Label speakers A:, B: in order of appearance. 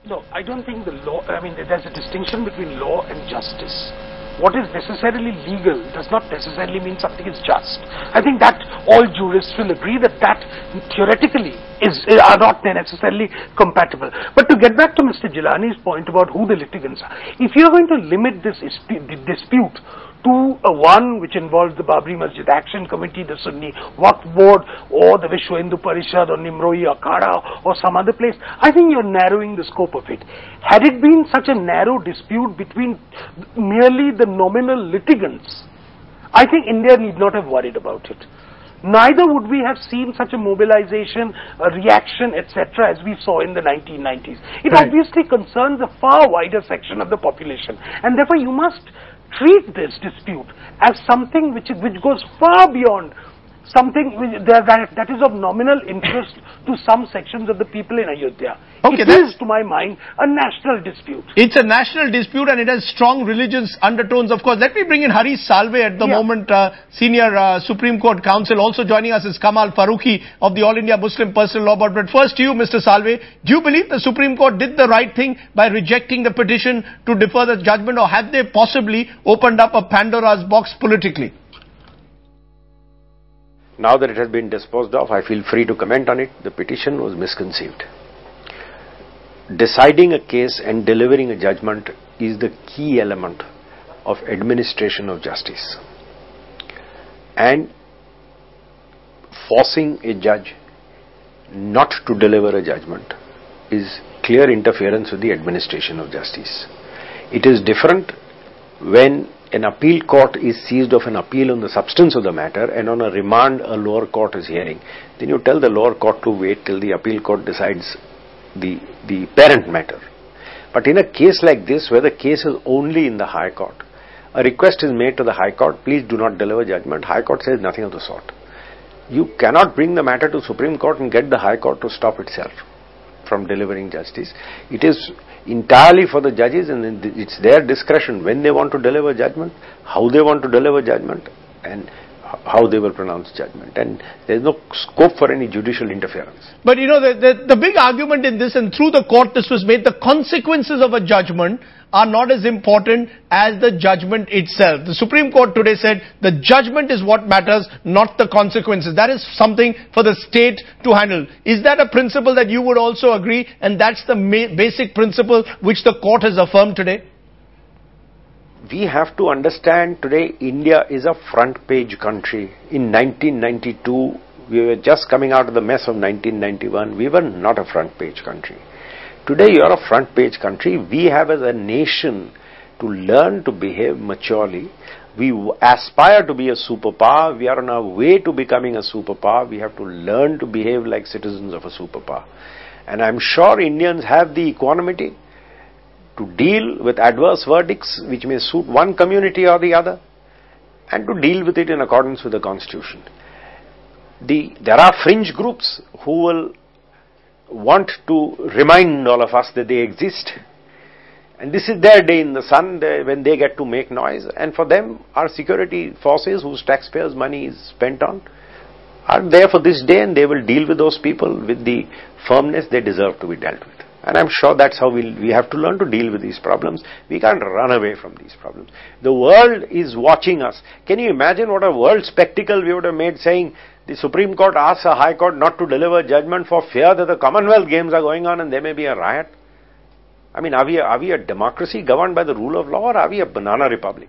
A: No, I don't think the law, there's a distinction between law and justice. What is necessarily legal does not necessarily mean something is just. I think that all jurists will agree that theoretically are not necessarily compatible. But to get back to Mr. Jilani's point about who the litigants are, if you are going to limit this dispute to one which involves the Babri Masjid Action Committee, the Sunni Waqf Board, or the Vishwa Hindu Parishad, or Nimroi Akhada, or some other place, I think you're narrowing the scope of it. Had it been such a narrow dispute between merely the nominal litigants, I think India need not have worried about it. Neither would we have seen such a mobilization, a reaction, etc., as we saw in the 1990s. It obviously concerns a far wider section of the population, and therefore you must treat this dispute as something which goes far beyond something that is of nominal interest to some sections of the people in Ayodhya. Okay, it is, to my mind, a national dispute.
B: It's a national dispute and it has strong religious undertones, of course. Let me bring in Hari Salve at the moment, Senior Supreme Court Counsel. Also joining us is Kamal Farooqi of the All India Muslim Personal Law Board. But first to you, Mr. Salve, do you believe the Supreme Court did the right thing by rejecting the petition to defer the judgment, or have they possibly opened up a Pandora's box politically?
C: Now that it has been disposed of, I feel free to comment on it. The petition was misconceived. Deciding a case and delivering a judgment is the key element of administration of justice. And forcing a judge not to deliver a judgment is clear interference with the administration of justice. It is different when an appeal court is seized of an appeal on the substance of the matter, and on a remand a lower court is hearing. Then you tell the lower court to wait till the appeal court decides the parent matter. But in a case like this, where the case is only in the High Court, a request is made to the High Court, please do not deliver judgment. High Court says nothing of the sort. You cannot bring the matter to Supreme Court and get the High Court to stop itself from delivering justice. It is entirely for the judges, and it's their discretion when they want to deliver judgment, how they want to deliver judgment, and how they will pronounce judgment. And there is no scope for any judicial interference.
B: But you know, the big argument in this, and through the court this was made, the consequences of a judgment are not as important as the judgment itself. The Supreme Court today said the judgment is what matters, not the consequences. That is something for the state to handle. Is that a principle that you would also agree, and that's the basic principle which the court has affirmed today?
C: We have to understand today India is a front page country. In 1992, we were just coming out of the mess of 1991. We were not a front page country. Today you are a front page country. We have as a nation to learn to behave maturely. We aspire to be a superpower. We are on our way to becoming a superpower. We have to learn to behave like citizens of a superpower. And I'm sure Indians have the equanimity to deal with adverse verdicts which may suit one community or the other, and to deal with it in accordance with the Constitution. There are fringe groups who will want to remind all of us that they exist, and this is their day in the sun when they get to make noise, and for them our security forces, whose taxpayers' money is spent on, are there for this day, and they will deal with those people with the firmness they deserve to be dealt with. And I'm sure that's how we have to learn to deal with these problems. We can't run away from these problems. The world is watching us. Can you imagine what a world spectacle we would have made, saying the Supreme Court asks a High Court not to deliver judgment for fear that the Commonwealth Games are going on and there may be a riot? I mean, are we a democracy governed by the rule of law, or are we a banana republic?